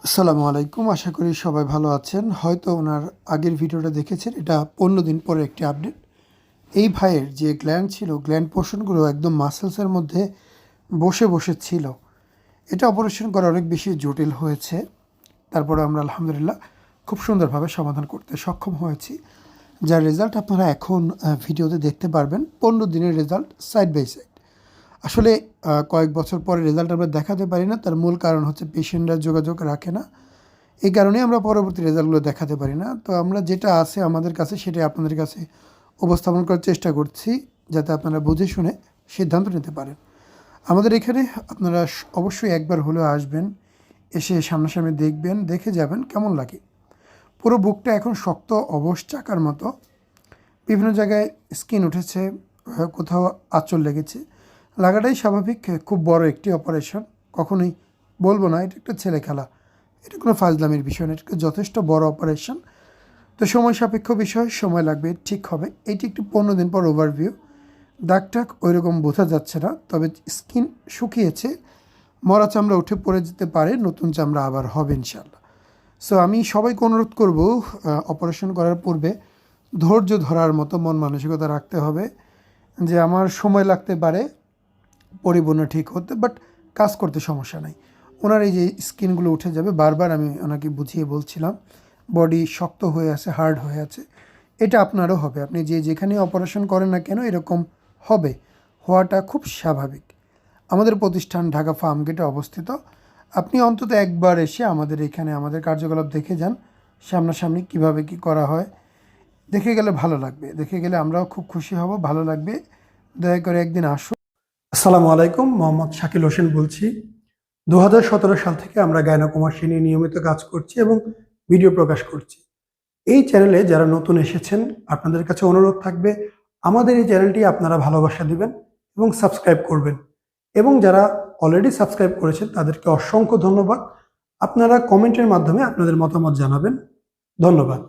আসসালামু আলাইকুম। আশা করি সবাই ভালো আছেন। হয়তো ওনার আগের ভিডিওটা দেখেছেন। এটা 15 দিন পরে একটি আপডেট। এই ভাইয়ের যে গ্ল্যান্ড ছিল, গ্ল্যান্ড পোর্শনগুলো একদম মাসেলসের মধ্যে বসে ছিল। এটা অপারেশন করা অনেক বেশি জটিল হয়েছে। তারপরে আমরা আলহামদুলিল্লাহ খুব সুন্দরভাবে সমাধান করতে সক্ষম হয়েছি। যার রেজাল্ট আপনারা এখন ভিডিওতে দেখতে পারবেন। 15 দিনের রেজাল্ট সাইড বাই সাইড। আসলে কয়েক বছর পরে রেজাল্ট আমরা দেখাতে পারি না। তার মূল কারণ হচ্ছে পেশেন্টরা যোগাযোগ রাখে না। এই কারণেই আমরা পরবর্তী রেজাল্টগুলো দেখাতে পারি না। তো আমরা যেটা আছে আমাদের কাছে সেটাই আপনাদের কাছে উপস্থাপন করার চেষ্টা করছি, যাতে আপনারা বুঝে শুনে সিদ্ধান্ত নিতে পারেন। আমাদের এখানে আপনারা অবশ্যই একবার হলেও আসবেন, এসে সামনাসামনি দেখবেন, দেখে যাবেন কেমন লাগে। পুরো বুকটা এখন শক্ত অবশ চাকার মতো। বিভিন্ন জায়গায় স্কিন উঠেছে, কোথাও আঁচল লেগেছে। লাগাটাই স্বাভাবিক। খুব বড় একটি অপারেশন, কখনোই বলবো না এটা একটা ছেলে খেলা। এটা কোনো ফাজলামির বিষয় না, এটা যথেষ্ট বড় অপারেশন। তো সময় সাপেক্ষ বিষয়, সময় লাগবে, ঠিক হবে। এটি একটি 15 দিন পর ওভারভিউ। দাগ টাক ওইরকম বোঝা যাচ্ছে না, তবে স্কিন শুকিয়েছে, মরা চামড়া উঠে পড়ে যেতে পারে, নতুন চামড়া আবার হবে ইনশাল্লাহ। সো আমি সবাইকে অনুরোধ করব, অপারেশন করার পূর্বে ধৈর্য ধরার মতো মন মানসিকতা রাখতে হবে, যে আমার সময় লাগতে পারে পরিপূর্ণ ঠিক হতে, বাট কাজ করতে সমস্যা নাই। ওনার এই যে স্কিনগুলো উঠে যাবে, বারবার আমি ওনাকে বুঝিয়ে বলছিলাম, বডি শক্ত হয়ে আছে, হার্ড হয়ে আছে। এটা আপনারও হবে, আপনি যেখানে অপারেশন করেন না কেন এরকম হবে, হওয়াটা খুব স্বাভাবিক। আমাদের প্রতিষ্ঠান ঢাকা ফার্মগেটে অবস্থিত। আপনি অন্তত একবার এসে আমাদের এখানে আমাদের কার্যকলাপ দেখে যান, সামনাসামনি কিভাবে কি করা হয়। দেখে গেলে ভালো লাগবে, দেখে গেলে আমরাও খুব খুশি হব, ভালো লাগবে। দয়া করে একদিন আসুন। আসসালামু আলাইকুম, মোহাম্মদ শাকিল হোসেন বলছি। 2017 সাল থেকে আমরা গাইনোকমার্সি নিয়ে নিয়মিত কাজ করছি এবং ভিডিও প্রকাশ করছি। এই চ্যানেলে যারা নতুন এসেছেন, আপনাদের কাছে অনুরোধ থাকবে আমাদের এই চ্যানেলটি আপনারা ভালোবাসা দিবেন এবং সাবস্ক্রাইব করবেন। এবং যারা অলরেডি সাবস্ক্রাইব করেছেন তাদেরকে অসংখ্য ধন্যবাদ। আপনারা কমেন্টের মাধ্যমে আপনাদের মতামত জানাবেন। ধন্যবাদ।